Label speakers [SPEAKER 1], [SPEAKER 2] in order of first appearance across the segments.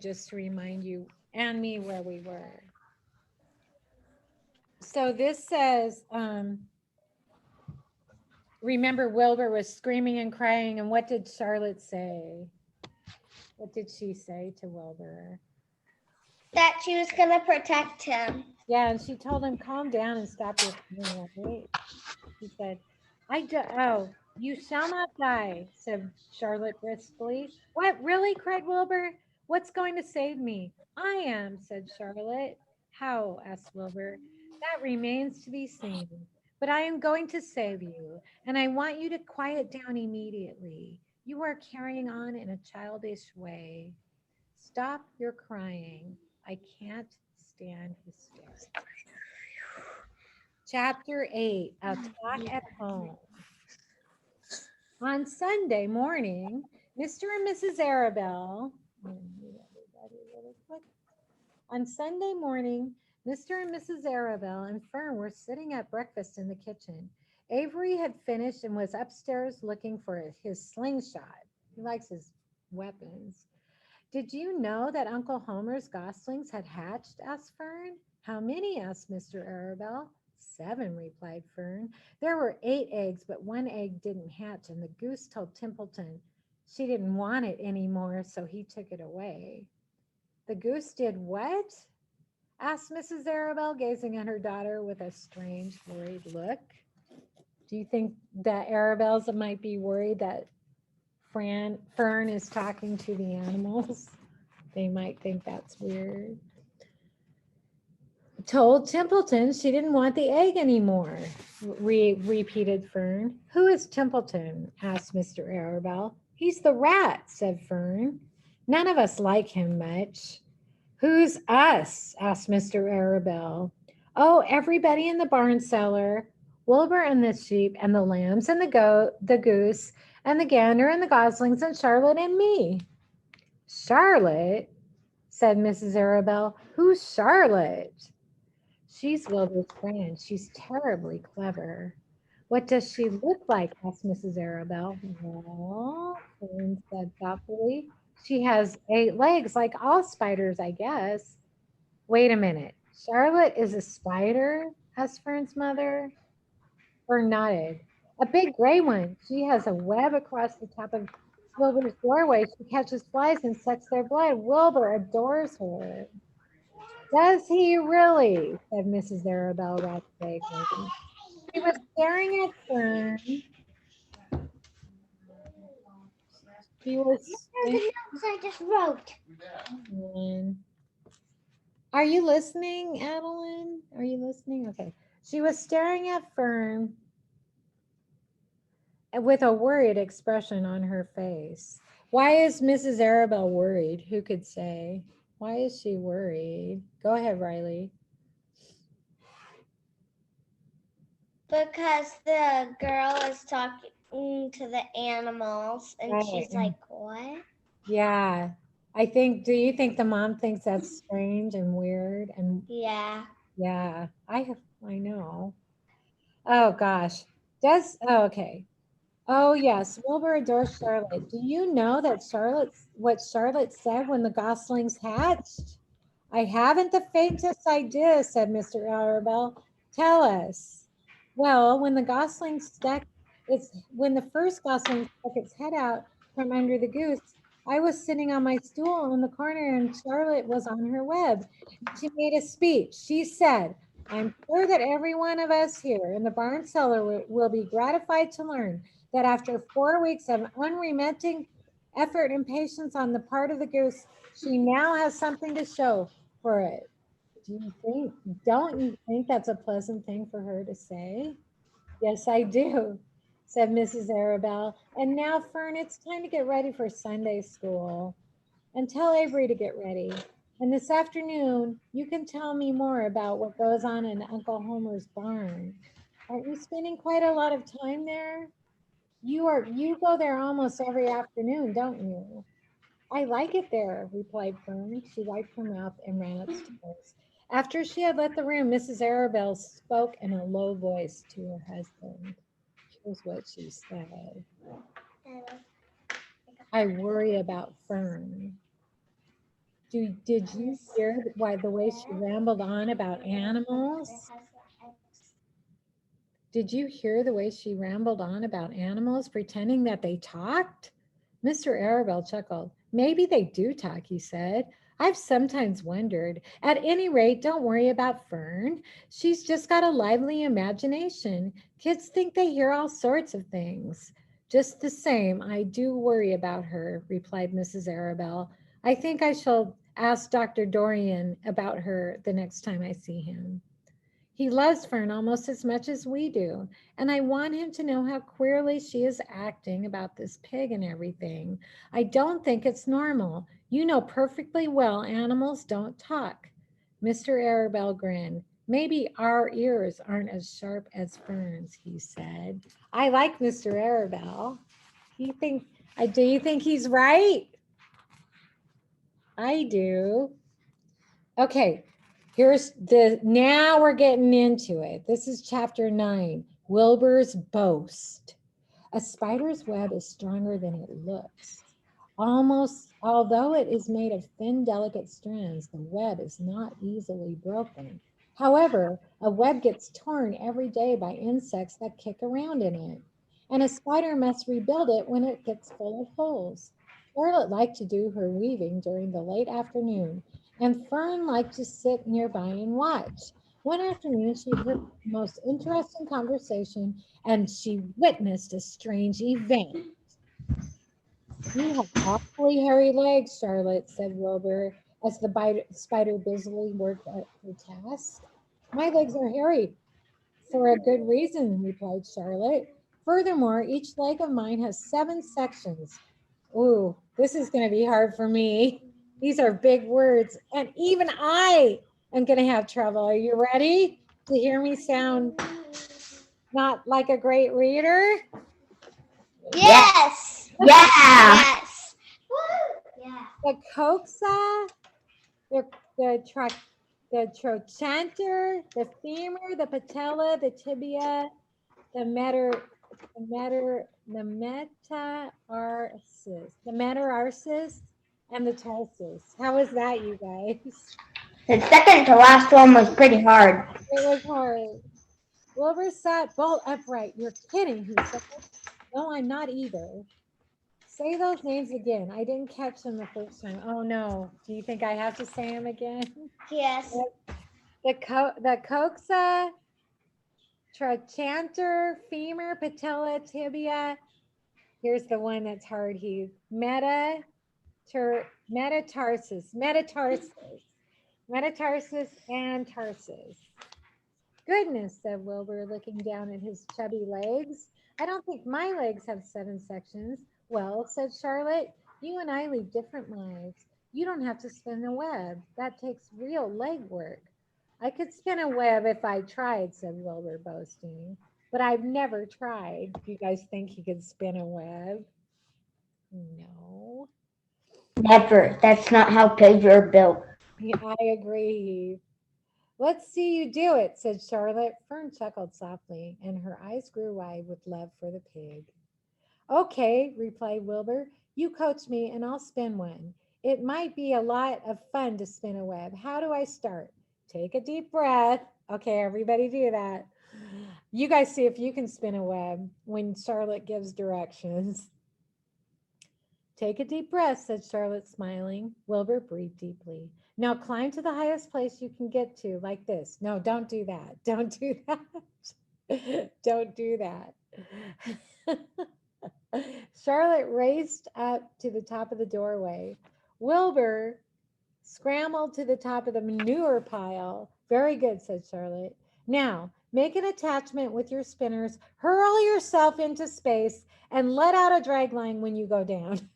[SPEAKER 1] just to remind you and me where we were. So this says, remember Wilbur was screaming and crying, and what did Charlotte say? What did she say to Wilbur?
[SPEAKER 2] That she was going to protect him.
[SPEAKER 1] Yeah, and she told him, calm down and stop your crying, right? She said, you shall not die, said Charlotte briskly. What, really? Cried Wilbur. What's going to save me? I am, said Charlotte. How? Asked Wilbur. That remains to be seen. But I am going to save you, and I want you to quiet down immediately. You are carrying on in a childish way. Stop your crying. I can't stand hysterics. Chapter 8, A Talk at Home. On Sunday morning, Mr. and Mrs. Arabelle, on Sunday morning, Mr. and Mrs. Arabelle and Fern were sitting at breakfast in the kitchen. Avery had finished and was upstairs looking for his slingshot. He likes his weapons. Did you know that Uncle Homer's goslings had hatched? Asked Fern. How many? Asked Mr. Arabelle. 7, replied Fern. There were 8 eggs, but 1 egg didn't hatch, and the goose told Templeton she didn't want it anymore, so he took it away. The goose did what? Asked Mrs. Arabelle, gazing at her daughter with a strange, worried look. Do you think that Arabelle's might be worried that Fern is talking to the animals? They might think that's weird. Told Templeton she didn't want the egg anymore, repeated Fern. Who is Templeton? Asked Mr. Arabelle. He's the rat, said Fern. None of us like him much. Who's us? Asked Mr. Arabelle. Oh, everybody in the barn cellar. Wilbur and the sheep and the lambs and the goose and the gander and the goslings and Charlotte and me. Charlotte, said Mrs. Arabelle. Who's Charlotte? She's Wilbur's friend. She's terribly clever. What does she look like? Asked Mrs. Arabelle. Well, Fern said thoughtfully, she has 8 legs like all spiders, I guess. Wait a minute. Charlotte is a spider? Asked Fern's mother. Fern nodded. A big gray one. She has a web across the top of Wilbur's doorway. She catches flies and sucks their blood. Wilbur adores her. Does he really? Said Mrs. Arabelle rather vaguely. She was staring at Fern. She was.
[SPEAKER 2] The notes I just wrote.
[SPEAKER 1] Are you listening, Adeline? Are you listening? Okay. She was staring at Fern with a worried expression on her face. Why is Mrs. Arabelle worried? Who could say? Why is she worried? Go ahead, Riley.
[SPEAKER 2] Because the girl is talking to the animals and
[SPEAKER 1] Right.
[SPEAKER 2] she's like, what?
[SPEAKER 1] Yeah. Do you think the mom thinks that's strange and weird? And
[SPEAKER 2] Yeah.
[SPEAKER 1] yeah, I know. Oh gosh. Okay. Oh yes, Wilbur adores Charlotte. Do you know that what Charlotte said when the goslings hatched? I haven't the faintest idea, said Mr. Arabelle. Tell us. Well, when the first gosling stuck its head out from under the goose, I was sitting on my stool in the corner and Charlotte was on her web. She made a speech. She said, I'm sure that every one of us here in the barn cellar will be gratified to learn that after 4 weeks of unremitting effort and patience on the part of the goose, she now has something to show for it. Don't you think that's a pleasant thing for her to say? Yes, I do, said Mrs. Arabelle. And now, Fern, it's time to get ready for Sunday school. And tell Avery to get ready. And this afternoon, you can tell me more about what goes on in Uncle Homer's barn. Aren't you spending quite a lot of time there? You go there almost every afternoon, don't you? I like it there, replied Fern. She wiped her mouth and ran upstairs. After she had left the room, Mrs. Arabelle spoke in a low voice to her husband. Here's what she said. I worry about Fern. Did you hear why the way she rambled on about animals? Did you hear the way she rambled on about animals, pretending that they talked? Mr. Arabelle chuckled. Maybe they do talk, he said. I've sometimes wondered. At any rate, don't worry about Fern. She's just got a lively imagination. Kids think they hear all sorts of things. Just the same, I do worry about her, replied Mrs. Arabelle. I think I shall ask Dr. Dorian about her the next time I see him. He loves Fern almost as much as we do, and I want him to know how queerly she is acting about this pig and everything. I don't think it's normal. You know perfectly well animals don't talk. Mr. Arabelle grinned. Maybe our ears aren't as sharp as Fern's, he said. I like Mr. Arabelle. Do you think he's right? I do. Okay, now we're getting into it. This is chapter 9, Wilbur's Boast. A spider's web is stronger than it looks. Although it is made of thin, delicate strands, the web is not easily broken. However, a web gets torn every day by insects that kick around in it, and a spider must rebuild it when it gets full of holes. Charlotte liked to do her weaving during the late afternoon, and Fern liked to sit nearby and watch. One afternoon, she heard the most interesting conversation, and she witnessed a strange event. You have awfully hairy legs, Charlotte, said Wilbur, as the spider busily worked at her task. My legs are hairy for a good reason, replied Charlotte. Furthermore, each leg of mine has 7 sections. Ooh, this is going to be hard for me. These are big words, and even I am going to have trouble. Are you ready to hear me sound not like a great reader?
[SPEAKER 2] Yes.
[SPEAKER 3] Yeah.
[SPEAKER 2] Yes. Yeah.
[SPEAKER 1] The coxa, the trochanter, the femur, the patella, the tibia, the metatarsus, and the tarsus. How was that, you guys?
[SPEAKER 3] The second to last one was pretty hard.
[SPEAKER 1] It was hard. Wilbur sat bolt upright. You're kidding, he said. No, I'm not either. Say those names again. I didn't catch them the first time. Oh no. Do you think I have to say them again?
[SPEAKER 2] Yes.
[SPEAKER 1] The coxa, trochanter, femur, patella, tibia. Here's the one that's hard, Heath. Metatarsus and tarsus. Goodness, said Wilbur, looking down at his chubby legs. I don't think my legs have 7 sections. Well, said Charlotte, you and I lead different lives. You don't have to spin a web. That takes real leg work. I could spin a web if I tried, said Wilbur, boasting. But I've never tried. Do you guys think he could spin a web? No.
[SPEAKER 3] Never. That's not how pigs are built.
[SPEAKER 1] Yeah, I agree. Let's see you do it, said Charlotte. Fern chuckled softly, and her eyes grew wide with love for the pig. Okay, replied Wilbur. You coach me, and I'll spin one. It might be a lot of fun to spin a web. How do I start? Take a deep breath. Okay, everybody do that. You guys see if you can spin a web when Charlotte gives directions. Take a deep breath, said Charlotte, smiling. Wilbur breathed deeply. Now climb to the highest place you can get to, like this. No, don't do that. Don't do that. Don't do that. Charlotte raced up to the top of the doorway. Wilbur scrambled to the top of the manure pile. Very good, said Charlotte. Now, make an attachment with your spinners, hurl yourself into space, and let out a drag line when you go down.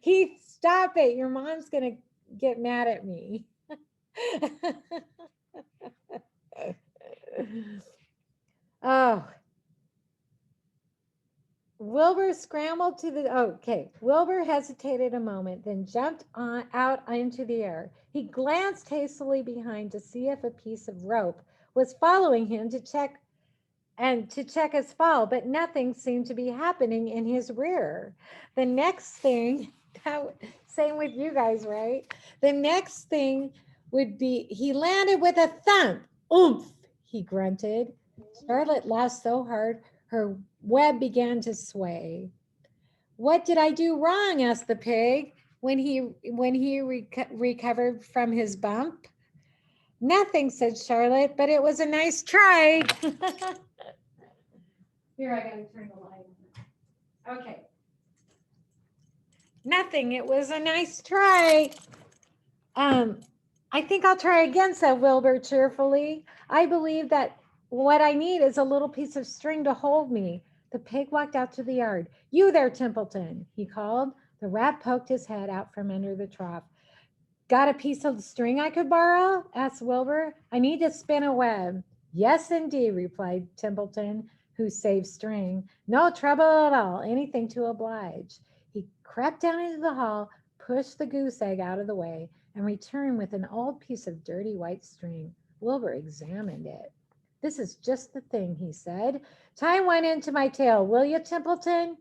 [SPEAKER 1] Heath, stop it. Your mom's going to get mad at me. Oh. Wilbur scrambled to the, okay. Wilbur hesitated a moment, then jumped out into the air. He glanced hastily behind to see if a piece of rope was following him to check his fall, but nothing seemed to be happening in his rear. The next thing Same with you guys, right? The next thing would be he landed with a thump. Oomph, he grunted. Charlotte laughed so hard her web began to sway. What did I do wrong? Asked the pig when he recovered from his bump. Nothing, said Charlotte, but it was a nice try. Here, I gotta turn the light on. Okay. Nothing, it was a nice try. I think I'll try again, said Wilbur cheerfully. I believe that what I need is a little piece of string to hold me. The pig walked out to the yard. You there, Templeton, he called. The rat poked his head out from under the trough. Got a piece of string I could borrow? Asked Wilbur. I need to spin a web. Yes, indeed, replied Templeton, who saved string. No trouble at all. Anything to oblige. He crept down into the hall, pushed the goose egg out of the way, and returned with an old piece of dirty white string. Wilbur examined it. This is just the thing, he said. Tie one into my tail, will you, Templeton?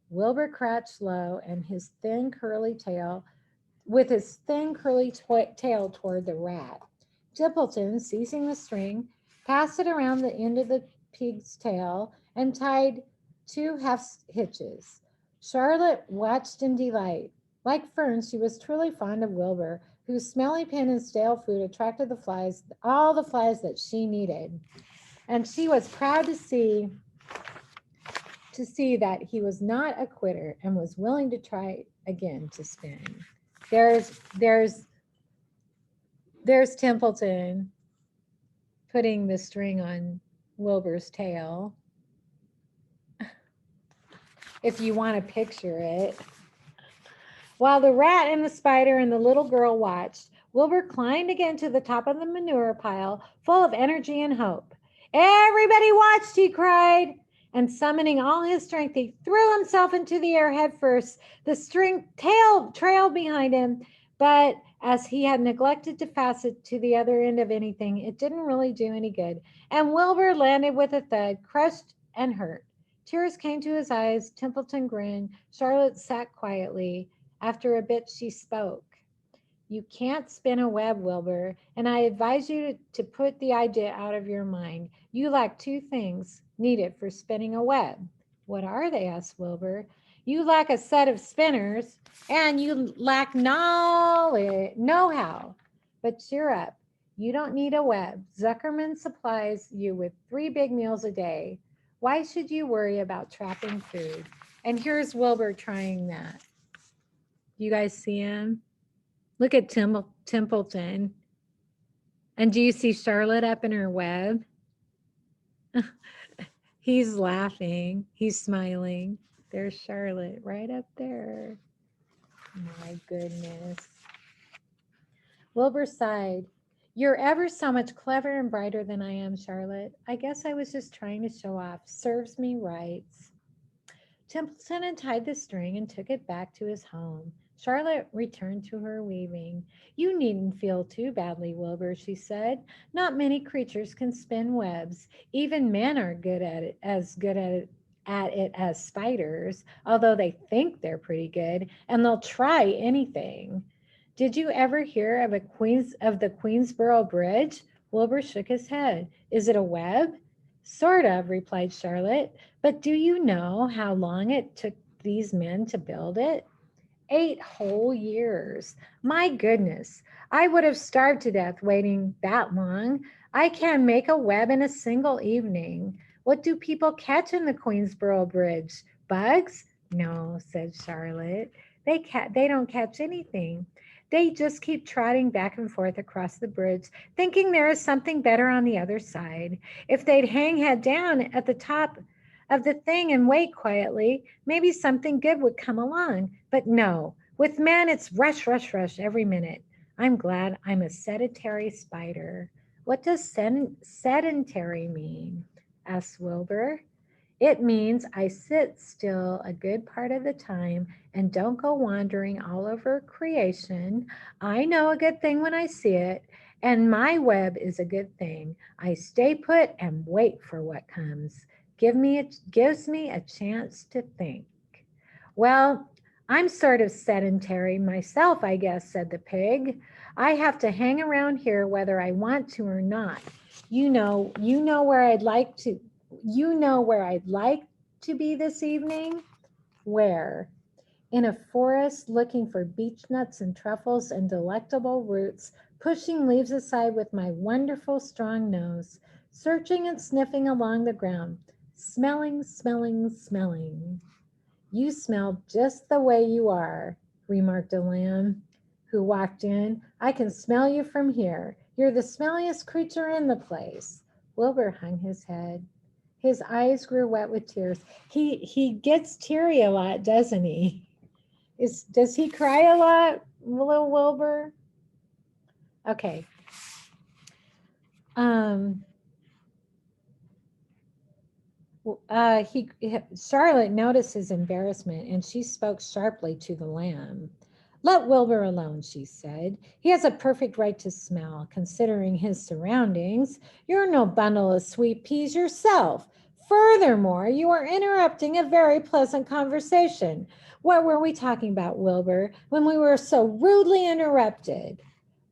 [SPEAKER 1] Wilbur crouched low and his thin curly tail tail toward the rat. Templeton, seizing the string, passed it around the end of the pig's tail and tied 2 half hitches. Charlotte watched in delight. Like Fern, she was truly fond of Wilbur, whose smelly pen and stale food attracted the flies, all the flies that she needed. And she was proud to see that he was not a quitter and was willing to try again to spin. There's Templeton putting the string on Wilbur's tail. If you want to picture it. While the rat and the spider and the little girl watched, Wilbur climbed again to the top of the manure pile, full of energy and hope. Everybody watched, he cried. And summoning all his strength, he threw himself into the air head first. The string trailed behind him, but as he had neglected to fasten it to the other end of anything, it didn't really do any good. And Wilbur landed with a thud, crushed and hurt. Tears came to his eyes. Templeton grinned. Charlotte sat quietly. After a bit, she spoke. You can't spin a web, Wilbur, and I advise you to put the idea out of your mind. You lack 2 things needed for spinning a web. What are they? Asked Wilbur. You lack a set of spinners, and you lack know-how. But cheer up. You don't need a web. Zuckerman supplies you with 3 big meals a day. Why should you worry about trapping food? And here's Wilbur trying that. You guys see him? Look at Templeton. And do you see Charlotte up in her web? He's laughing. He's smiling. There's Charlotte right up there. My goodness. Wilbur sighed. You're ever so much clever and brighter than I am, Charlotte. I guess I was just trying to show off. Serves me right. Templeton untied the string and took it back to his home. Charlotte returned to her weaving. You needn't feel too badly, Wilbur, she said. Not many creatures can spin webs. Even men are good at it as spiders, although they think they're pretty good, and they'll try anything. Did you ever hear of the Queensboro Bridge? Wilbur shook his head. Is it a web? Sort of, replied Charlotte. But do you know how long it took these men to build it? 8 whole years. My goodness, I would have starved to death waiting that long. I can make a web in a single evening. What do people catch in the Queensboro Bridge? Bugs? No, said Charlotte. They don't catch anything. They just keep trotting back and forth across the bridge, thinking there is something better on the other side. If they'd hang head down at the top of the thing and wait quietly, maybe something good would come along. But no, with men, it's rush, rush, rush every minute. I'm glad I'm a sedentary spider. What does sedentary mean? Asked Wilbur. It means I sit still a good part of the time and don't go wandering all over creation. I know a good thing when I see it, and my web is a good thing. I stay put and wait for what comes. Gives me a chance to think. Well, I'm sort of sedentary myself, I guess, said the pig. I have to hang around here whether I want to or not. You know where I'd like to, be this evening? Where? In a forest looking for beech nuts and truffles and delectable roots, pushing leaves aside with my wonderful strong nose, searching and sniffing along the ground, smelling, smelling, smelling. You smell just the way you are, remarked a lamb who walked in. I can smell you from here. You're the smelliest creature in the place. Wilbur hung his head. His eyes grew wet with tears. He gets teary a lot, doesn't he? Does he cry a lot, little Wilbur? Okay. Charlotte noticed his embarrassment and she spoke sharply to the lamb. Let Wilbur alone, she said. He has a perfect right to smell, considering his surroundings. You're no bundle of sweet peas yourself. Furthermore, you are interrupting a very pleasant conversation. What were we talking about, Wilbur, when we were so rudely interrupted?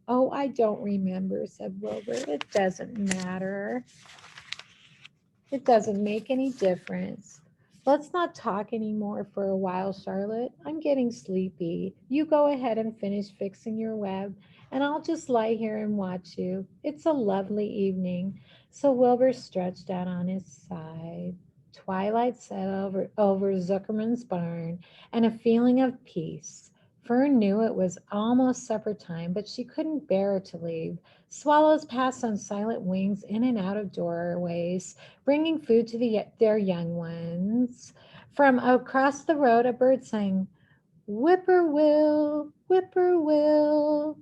[SPEAKER 1] Oh, I don't remember, said Wilbur. It doesn't matter. It doesn't make any difference. Let's not talk anymore for a while, Charlotte. I'm getting sleepy. You go ahead and finish fixing your web, and I'll just lie here and watch you. It's a lovely evening. So Wilbur stretched out on his side. Twilight set over Zuckerman's barn, and a feeling of peace. Fern knew it was almost supper time, but she couldn't bear to leave. Swallows passed on silent wings in and out of doorways, bringing food to their young ones. From across the road, a bird sang, whippoorwill, whippoorwill.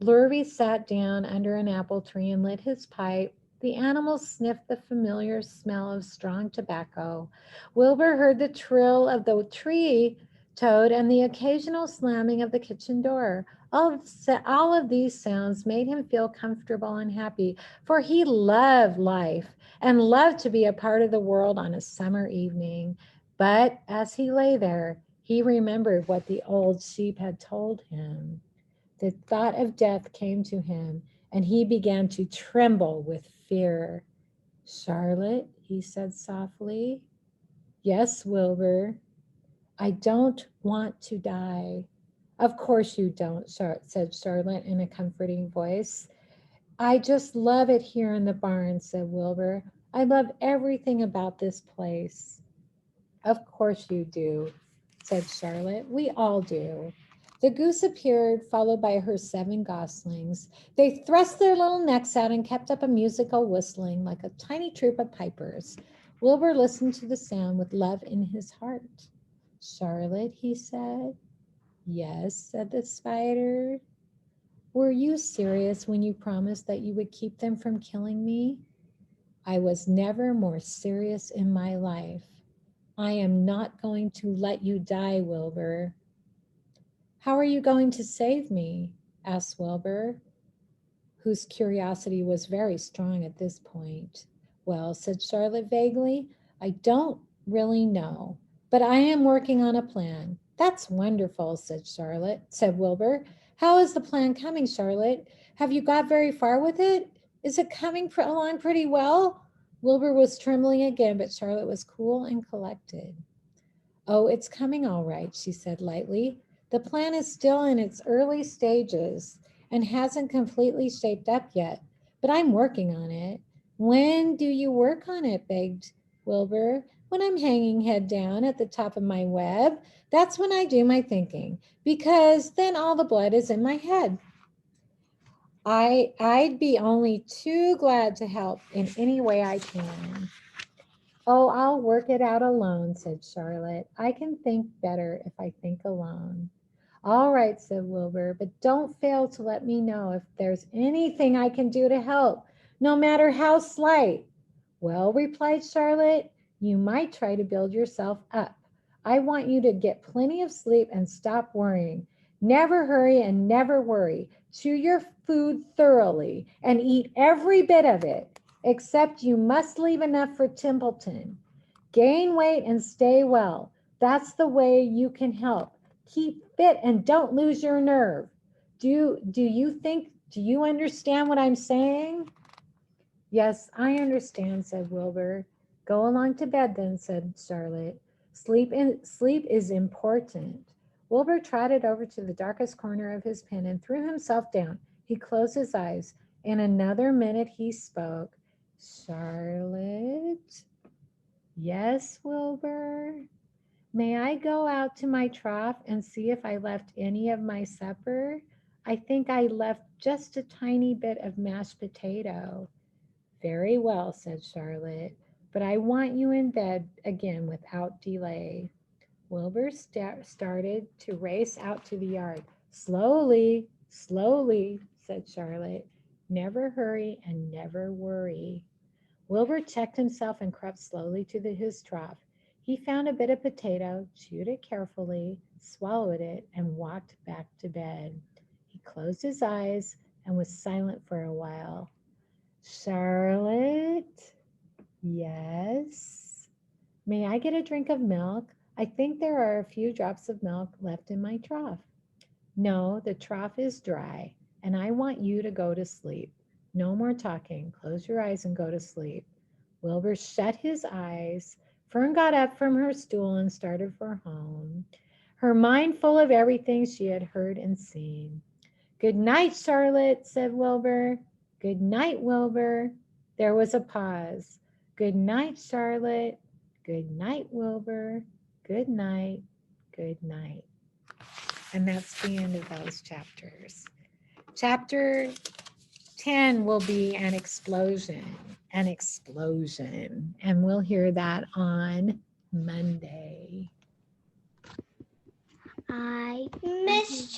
[SPEAKER 1] Lurvy sat down under an apple tree and lit his pipe. The animals sniffed the familiar smell of strong tobacco. Wilbur heard the trill of the tree toad and the occasional slamming of the kitchen door. All of these sounds made him feel comfortable and happy, for he loved life and loved to be a part of the world on a summer evening. But as he lay there, he remembered what the old sheep had told him. The thought of death came to him, and he began to tremble with fear. Charlotte, he said softly. Yes, Wilbur. I don't want to die. Of course you don't, said Charlotte in a comforting voice. I just love it here in the barn, said Wilbur. I love everything about this place. Of course you do, said Charlotte. We all do. The goose appeared, followed by her 7 goslings. They thrust their little necks out and kept up a musical whistling like a tiny troop of pipers. Wilbur listened to the sound with love in his heart. Charlotte, he said. Yes, said the spider. Were you serious when you promised that you would keep them from killing me? I was never more serious in my life. I am not going to let you die, Wilbur. How are you going to save me? Asked Wilbur, whose curiosity was very strong at this point. Well, said Charlotte vaguely, I don't really know, but I am working on a plan. That's wonderful, said Wilbur. How is the plan coming, Charlotte? Have you got very far with it? Is it coming along pretty well? Wilbur was trembling again, but Charlotte was cool and collected. Oh, it's coming all right, she said lightly. The plan is still in its early stages and hasn't completely shaped up yet, but I'm working on it. When do you work on it? Begged Wilbur. When I'm hanging head down at the top of my web, that's when I do my thinking, because then all the blood is in my head. I'd be only too glad to help in any way I can. Oh, I'll work it out alone, said Charlotte. I can think better if I think alone. All right, said Wilbur, but don't fail to let me know if there's anything I can do to help, no matter how slight. Well, replied Charlotte, you might try to build yourself up. I want you to get plenty of sleep and stop worrying. Never hurry and never worry. Chew your food thoroughly and eat every bit of it, except you must leave enough for Templeton. Gain weight and stay well. That's the way you can help. Keep fit and don't lose your nerve. Do you understand what I'm saying? Yes, I understand, said Wilbur. Go along to bed then, said Charlotte. Sleep is important. Wilbur trotted over to the darkest corner of his pen and threw himself down. He closed his eyes. In another minute he spoke. Charlotte? Yes, Wilbur? May I go out to my trough and see if I left any of my supper? I think I left just a tiny bit of mashed potato. Very well, said Charlotte, but I want you in bed again without delay. Wilbur started to race out to the yard. Slowly, slowly, said Charlotte. Never hurry and never worry. Wilbur checked himself and crept slowly to his trough. He found a bit of potato, chewed it carefully, swallowed it, and walked back to bed. He closed his eyes and was silent for a while. Charlotte? Yes? May I get a drink of milk? I think there are a few drops of milk left in my trough. No, the trough is dry, and I want you to go to sleep. No more talking. Close your eyes and go to sleep. Wilbur shut his eyes. Fern got up from her stool and started for home, her mind full of everything she had heard and seen. Good night, Charlotte, said Wilbur. Good night, Wilbur. There was a pause. Good night, Charlotte. Good night, Wilbur. Good night. Good night. And that's the end of those chapters. Chapter 10 will be an explosion. And we'll hear that on Monday.
[SPEAKER 2] I miss